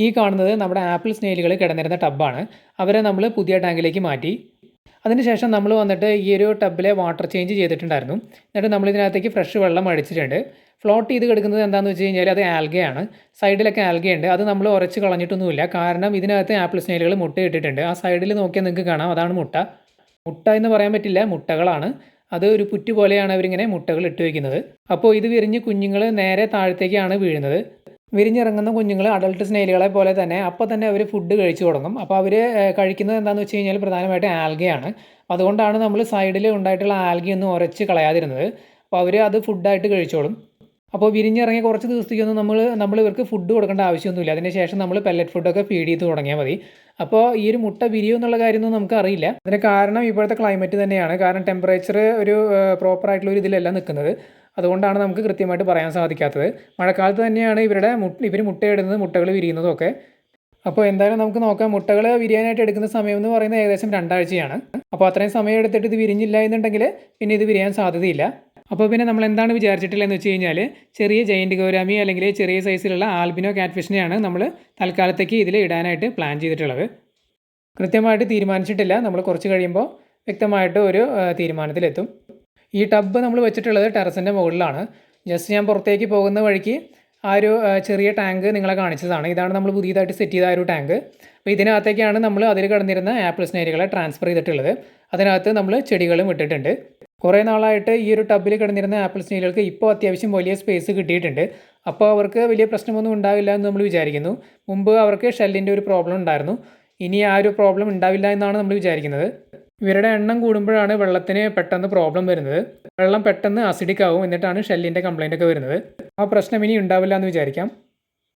ഈ കാണുന്നത് നമ്മുടെ ആപ്പിൾ സ്നെയിലുകൾ കിടന്നിരുന്ന ടബ്ബാണ്. അവരെ നമ്മൾ പുതിയ ടാങ്കിലേക്ക് മാറ്റി. അതിനുശേഷം നമ്മൾ വന്നിട്ട് ഈ ഒരു ടബ്ബിലെ വാട്ടർ ചേഞ്ച് ചെയ്തിട്ടുണ്ടായിരുന്നു. എന്നിട്ട് നമ്മൾ ഇതിനകത്തേക്ക് ഫ്രഷ് വെള്ളം അടിച്ചിട്ടുണ്ട്. ഫ്ലോട്ട് ചെയ്ത് കിടക്കുന്നത് എന്താണെന്ന് വെച്ച് കഴിഞ്ഞാൽ അത് ആൽഗയാണ്. സൈഡിലൊക്കെ ആൽഗയുണ്ട്. അത് നമ്മൾ ഉരച്ച് കളഞ്ഞിട്ടൊന്നുമില്ല. കാരണം ഇതിനകത്ത് ആപ്പിൾ സ്നെയിലുകൾ മുട്ടയിട്ടിട്ടുണ്ട്. ആ സൈഡിൽ നോക്കിയാൽ നിങ്ങൾക്ക് കാണാം, അതാണ് മുട്ട. മുട്ട എന്ന് പറയാൻ പറ്റില്ല, മുട്ടകളാണ്. അത് ഒരു പുറ്റ് പോലെയാണ് അവരിങ്ങനെ മുട്ടകൾ ഇട്ട് വയ്ക്കുന്നത്. അപ്പോൾ ഇത് വിരിഞ്ഞ് കുഞ്ഞുങ്ങൾ നേരെ താഴത്തേക്കാണ് വീഴുന്നത്. വിരിഞ്ഞിറങ്ങുന്ന കുഞ്ഞുങ്ങൾ അഡൾട്ട് സ്നെയിലുകളെ പോലെ തന്നെ അപ്പോൾ തന്നെ അവർ ഫുഡ് കഴിച്ചു തുടങ്ങും. അപ്പോൾ അവർ കഴിക്കുന്നത് എന്താണെന്ന് വെച്ച് കഴിഞ്ഞാൽ പ്രധാനമായിട്ടും ആൽഗയാണ്. അതുകൊണ്ടാണ് നമ്മൾ സൈഡിൽ ഉണ്ടായിട്ടുള്ള ആൽഗയൊന്നും ഉരച്ച് കളയാതിരുന്നത്. അപ്പോൾ അവർ അത് ഫുഡായിട്ട് കഴിച്ചോളും. അപ്പോൾ വിരിഞ്ഞിറങ്ങിയ കുറച്ച് ദിവസത്തേക്കൊന്നും നമ്മൾ ഇവർക്ക് ഫുഡ് കൊടുക്കേണ്ട ആവശ്യമൊന്നുമില്ല. അതിന് ശേഷം നമ്മൾ പെല്ലറ്റ് ഫുഡൊക്കെ ഫീഡ് ചെയ്ത് തുടങ്ങിയാൽ മതി. അപ്പോൾ ഈ ഒരു മുട്ട വിരിയും എന്നുള്ള കാര്യമൊന്നും നമുക്കറിയില്ല. അതിന് കാരണം ഇപ്പോഴത്തെ ക്ലൈമറ്റ് തന്നെയാണ്. കാരണം ടെമ്പറേച്ചർ ഒരു പ്രോപ്പറായിട്ടുള്ള ഒരു ഇതിലല്ല നിൽക്കുന്നത്. അതുകൊണ്ടാണ് നമുക്ക് കൃത്യമായിട്ട് പറയാൻ സാധിക്കാത്തത്. മഴക്കാലത്ത് തന്നെയാണ് ഇവർ മുട്ടയിടുന്നത്, മുട്ടകൾ വിരിയുന്നതും ഒക്കെ. അപ്പോൾ എന്തായാലും നമുക്ക് നോക്കാം. മുട്ടകൾ വിരിയാനായിട്ട് എടുക്കുന്ന സമയം എന്ന് പറയുന്നത് ഏകദേശം 2 ആഴ്ചയാണ്. അപ്പോൾ അത്രയും സമയം എടുത്തിട്ട് ഇത് വിരിഞ്ഞില്ല എന്നുണ്ടെങ്കിൽ പിന്നെ ഇത് വിരിയാൻ സാധ്യതയില്ല. അപ്പോൾ പിന്നെ നമ്മൾ എന്താണ് വിചാരിച്ചിട്ടുള്ളതെന്ന് വെച്ച് കഴിഞ്ഞാൽ ചെറിയ ജയൻറ്റ് ഗൗരാമി അല്ലെങ്കിൽ ചെറിയ സൈസിലുള്ള ആൽബിനോ കാറ്റ്ഫിഷിനെയാണ് നമ്മൾ തൽക്കാലത്തേക്ക് ഇതിൽ ഇടാനായിട്ട് പ്ലാൻ ചെയ്തിട്ടുള്ളത്. കൃത്യമായിട്ട് തീരുമാനിച്ചിട്ടില്ല. നമ്മൾ കുറച്ച് കഴിയുമ്പോൾ വ്യക്തമായിട്ട് ഒരു തീരുമാനത്തിലെത്തും. ഈ ടബ്ബ് നമ്മൾ വെച്ചിട്ടുള്ളത് ടെറസിൻ്റെ മുകളിലാണ്. ജസ്റ്റ് ഞാൻ പുറത്തേക്ക് പോകുന്ന വഴിക്ക് ആ ഒരു ചെറിയ ടാങ്ക് നിങ്ങളെ കാണിച്ചതാണ്. ഇതാണ് നമ്മൾ പുതിയതായിട്ട് സെറ്റ് ചെയ്ത ആ ഒരു ടാങ്ക്. അപ്പോൾ ഇതിനകത്തേക്കാണ് നമ്മൾ അതിൽ കിടന്നിരുന്ന ആപ്പിൾ സ്നെയിലുകളെ ട്രാൻസ്ഫർ ചെയ്തിട്ടുള്ളത്. അതിനകത്ത് നമ്മൾ ചെടികളും ഇട്ടിട്ടുണ്ട്. കുറേ നാളായിട്ട് ഈ ഒരു ടബ്ബിൽ കിടന്നിരുന്ന ആപ്പിൾ സ്നെയിലുകൾക്ക് ഇപ്പോൾ അത്യാവശ്യം വലിയ സ്പേസ് കിട്ടിയിട്ടുണ്ട്. അപ്പോൾ അവർക്ക് വലിയ പ്രശ്നമൊന്നും ഉണ്ടാവില്ല എന്ന് നമ്മൾ വിചാരിക്കുന്നു. മുമ്പ് അവർക്ക് ഷെല്ലിൻ്റെ ഒരു പ്രോബ്ലം ഉണ്ടായിരുന്നു. ഇനി ആ ഒരു പ്രോബ്ലം ഉണ്ടാവില്ല എന്നാണ് നമ്മൾ വിചാരിക്കുന്നത്. ഇവരുടെ എണ്ണം കൂടുമ്പോഴാണ് വെള്ളത്തിന് പെട്ടെന്ന് പ്രോബ്ലം വരുന്നത്. വെള്ളം പെട്ടെന്ന് അസിഡിക് ആവും, എന്നിട്ടാണ് ഷെല്ലിൻ്റെ കംപ്ലൈൻ്റ് ഒക്കെ വരുന്നത്. ആ പ്രശ്നം ഇനി ഉണ്ടാവില്ല എന്ന് വിചാരിക്കാം.